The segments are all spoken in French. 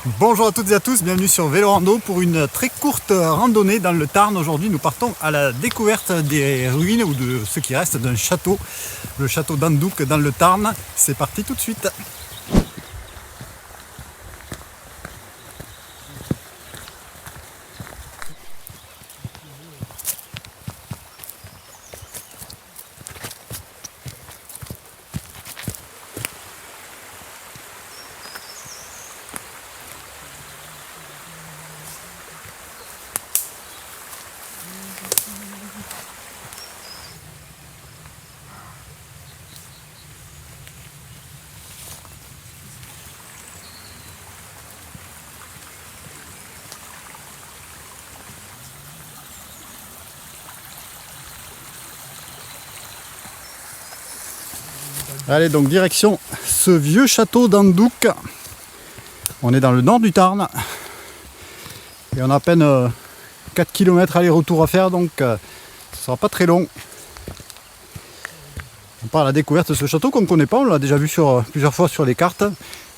Bonjour à toutes et à tous, bienvenue sur Vélo Rando pour une très courte randonnée dans le Tarn. Aujourd'hui nous partons à la découverte des ruines ou de ce qui reste d'un château, le château d'Andouc dans le Tarn. C'est parti tout de suite. Allez, donc direction ce vieux château d'Andouc. On est dans le nord du Tarn et on a à peine 4 km aller-retour à faire, donc ce ne sera pas très long. On part à la découverte de ce château qu'on ne connaît pas, on l'a déjà vu plusieurs fois sur les cartes.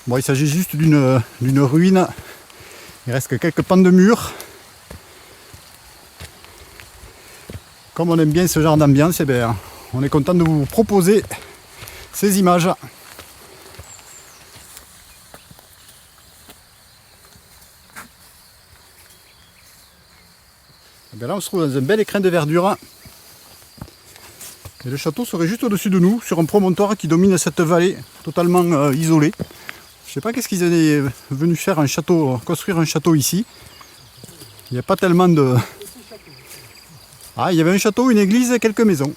Bon, il s'agit juste d'une ruine, il reste que quelques pans de murs. Comme on aime bien ce genre d'ambiance, eh bien, on est content de vous proposer ces images. Et bien là on se trouve dans un bel écrin de verdure et le château serait juste au-dessus de nous sur un promontoire qui domine cette vallée totalement isolée. Je sais pas qu'est-ce qu'ils étaient venus faire construire un château ici. Il n'y a pas tellement de... Ah, il y avait un château, une église et quelques maisons.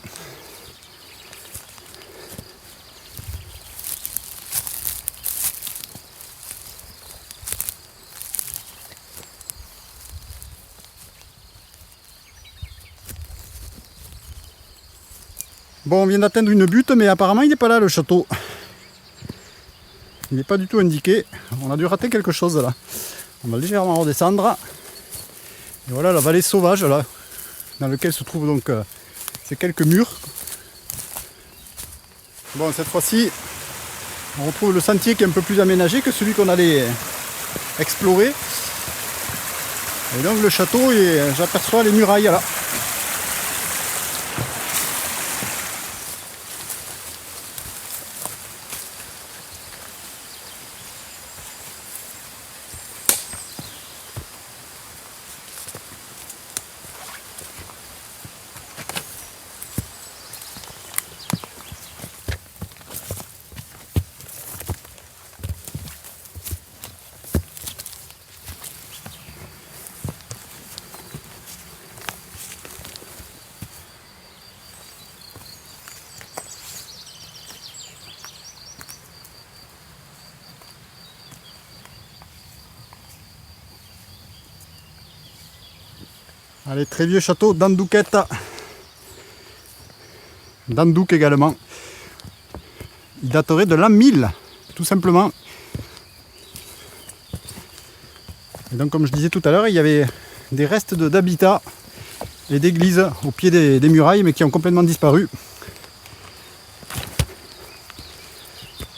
Bon, on vient d'atteindre une butte, mais apparemment il n'est pas là le château. Il n'est pas du tout indiqué. On a dû rater quelque chose là. On va légèrement redescendre. Et voilà la vallée sauvage là, dans laquelle se trouvent donc ces quelques murs. Bon, cette fois-ci, on retrouve le sentier qui est un peu plus aménagé que celui qu'on allait explorer. Et donc le château, j'aperçois les murailles là. Allez, très vieux château d'Andouquette. D'Andouc également. Il daterait de l'an 1000, tout simplement. Et donc, comme je disais tout à l'heure, il y avait des restes d'habitat et d'églises au pied des murailles, mais qui ont complètement disparu.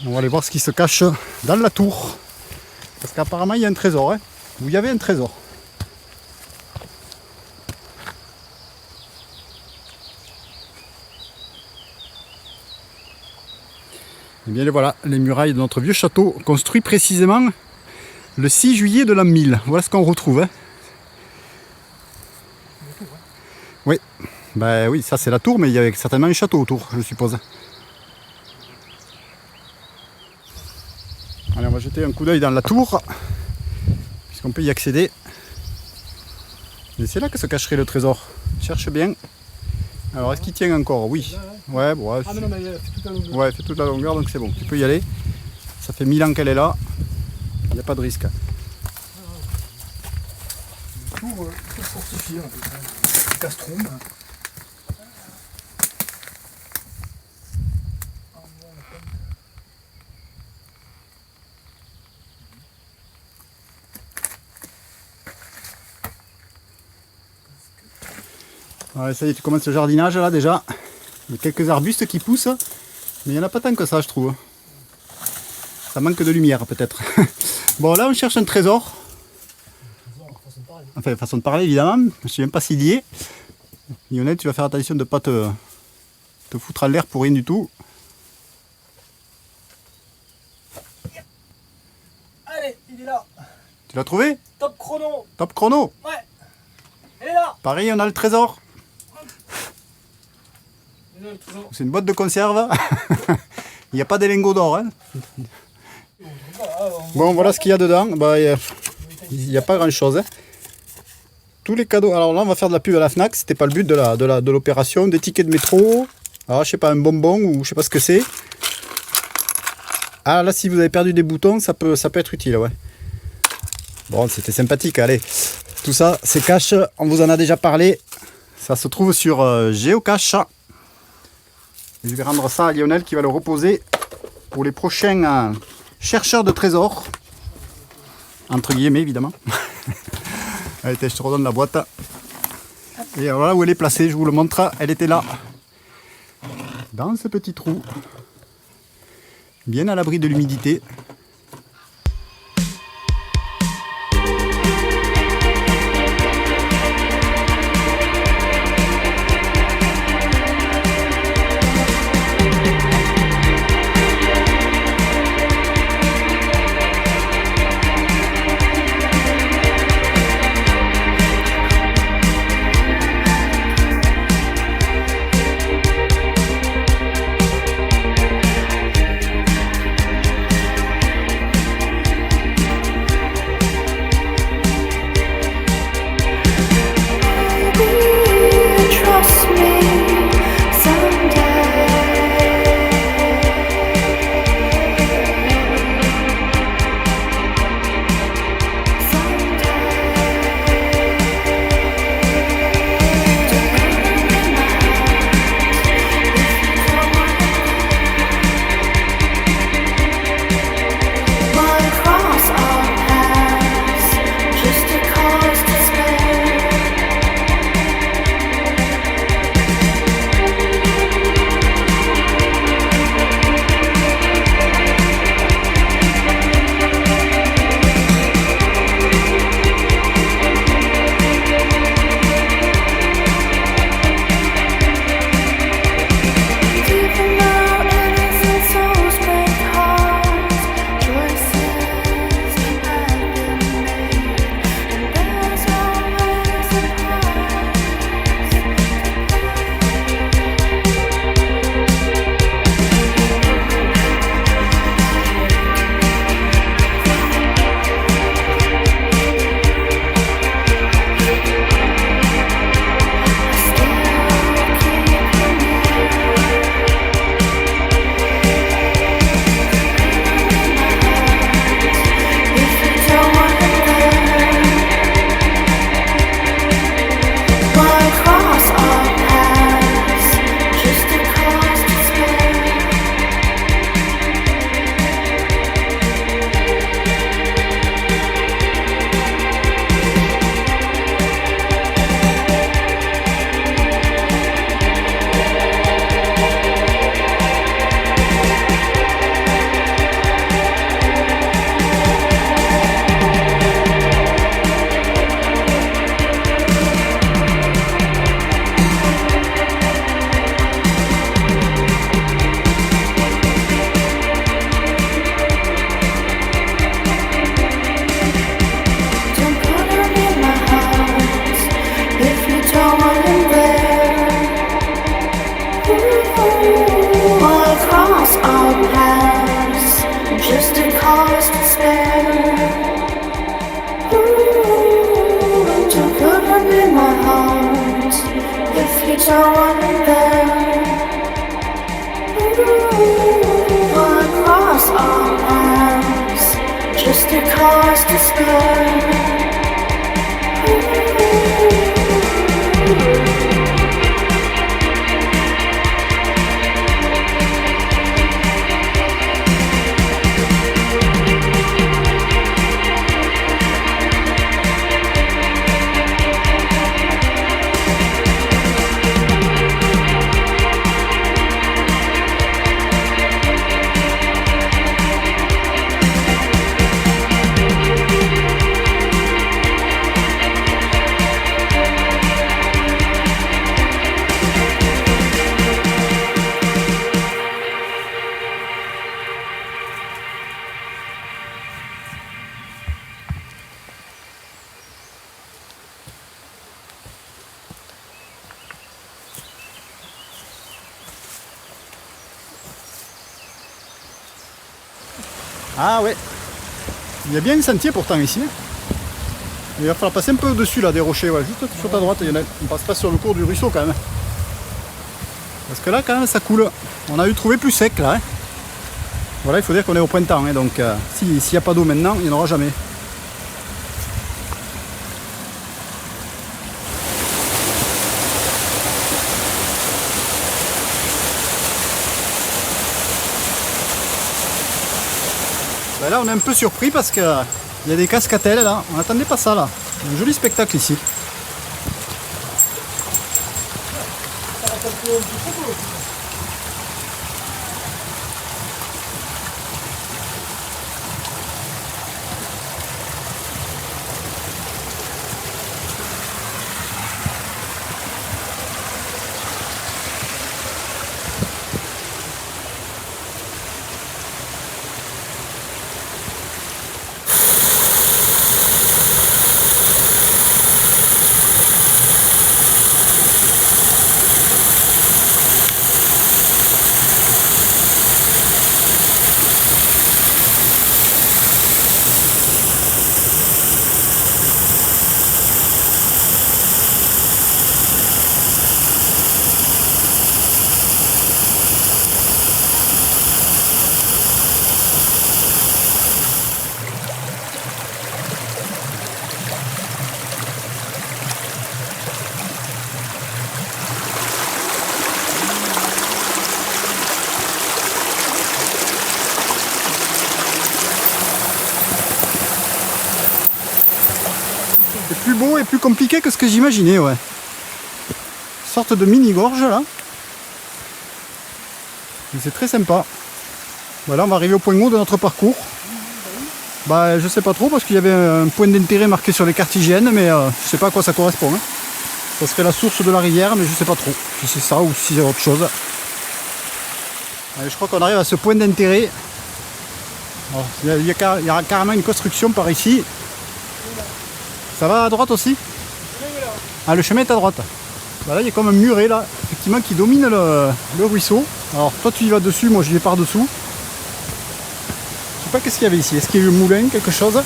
On va aller voir ce qui se cache dans la tour. Parce qu'apparemment, il y a un trésor, hein, où il y avait un trésor. Et bien voilà, les murailles de notre vieux château, construit précisément le 6 juillet de l'an 1000. Voilà ce qu'on retrouve. Hein. Oui, ben oui, ça c'est la tour, mais il y avait certainement un château autour, je suppose. Allez, on va jeter un coup d'œil dans la tour, puisqu'on peut y accéder. Et c'est là que se cacherait le trésor. Cherche bien. Alors, est-ce qu'il tient encore? Oui. Ouais, bon, ouais, non, mais elle fait toute la longueur. ouais, elle fait toute la longueur, donc c'est bon. Tu peux y aller. Ça fait 1000 ans qu'elle est là. Il n'y a pas de risque. Tour fortifié, en fait. Castrum. Ouais, ça y est, tu commences le jardinage là déjà. Il y a quelques arbustes qui poussent, mais il n'y en a pas tant que ça, je trouve. Ça manque de lumière peut-être. Bon, là on cherche un trésor. Enfin, façon de parler évidemment. Je ne sais même pas s'il y est. Lionel, tu vas faire attention de ne pas te foutre à l'air pour rien du tout. Allez, il est là. Tu l'as trouvé? Top chrono. Top chrono. Ouais. Elle est là. Pareil, on a le trésor. Il est là, le trésor. C'est une boîte de conserve. Il n'y a pas des lingots d'or. Hein. Bon, voilà ce qu'il y a dedans. Bah, il n'y a pas grand chose. Hein. Tous les cadeaux. Alors là, on va faire de la pub à la Fnac. C'était pas le but de l'opération. Des tickets de métro. Alors, je sais pas, un bonbon ou je sais pas ce que c'est. Ah, là, si vous avez perdu des boutons, ça peut être utile. Ouais. Bon, c'était sympathique. Allez. Tout ça, c'est cash. On vous en a déjà parlé. Ça se trouve sur Géocache. Et je vais rendre ça à Lionel qui va le reposer pour les prochains chercheurs de trésors. Entre guillemets, évidemment. Allez, je te redonne la boîte. Et voilà où elle est placée, je vous le montre. Elle était là. Dans ce petit trou. Bien à l'abri de l'humidité. Ah ouais. Il y a bien un sentier pourtant ici. Il va falloir passer un peu au-dessus là des rochers, ouais. Juste sur ta droite, on passe pas sur le cours du ruisseau quand même. Parce que là quand même ça coule. On a eu trouvé plus sec là. Hein. Voilà, il faut dire qu'on est au printemps, hein, donc s'il n'y a pas d'eau maintenant, il n'y en aura jamais. Ben là on est un peu surpris parce qu'il y a des cascatelles là, on n'attendait pas ça là. Un joli spectacle ici. C'est plus beau et plus compliqué que ce que j'imaginais, ouais. Sorte de mini-gorge là. Et c'est très sympa. Voilà, on va arriver au point haut de notre parcours. Bah je sais pas trop parce qu'il y avait un point d'intérêt marqué sur les cartes hygiènes, mais je sais pas à quoi ça correspond. Hein. Ça serait la source de la rivière, mais je sais pas trop si c'est ça ou si c'est autre chose. Allez, je crois qu'on arrive à ce point d'intérêt. Il y a carrément une construction par ici. Ça va à droite aussi? Ah, le chemin est à droite. Bah là, il y a comme un muret là, effectivement, qui domine le ruisseau. Alors, toi tu y vas dessus, moi je vais par dessous. Je sais pas qu'est-ce qu'il y avait ici. Est-ce qu'il y a eu un moulin, quelque chose?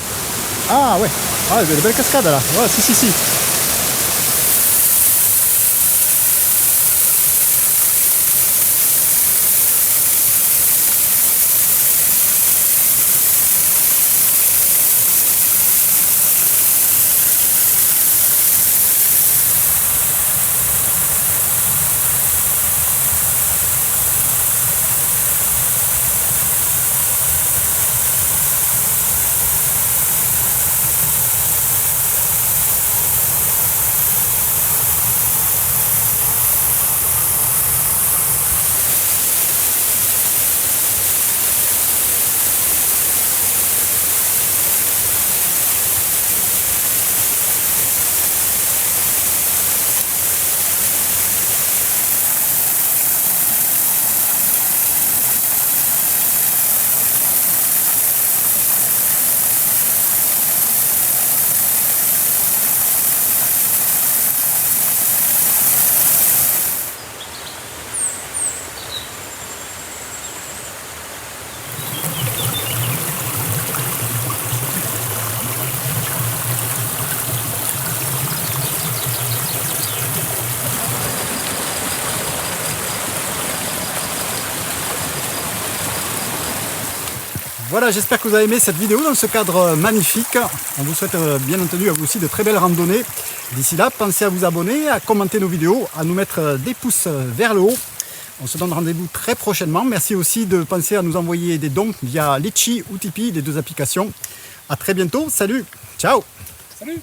Ah ouais. Ah, il y a de belles cascades là. Ouais, si. Voilà, j'espère que vous avez aimé cette vidéo dans ce cadre magnifique. On vous souhaite bien entendu à vous aussi de très belles randonnées. D'ici là, pensez à vous abonner, à commenter nos vidéos, à nous mettre des pouces vers le haut. On se donne rendez-vous très prochainement. Merci aussi de penser à nous envoyer des dons via Litchi ou Tipeee, les deux applications. À très bientôt, salut, ciao. Salut.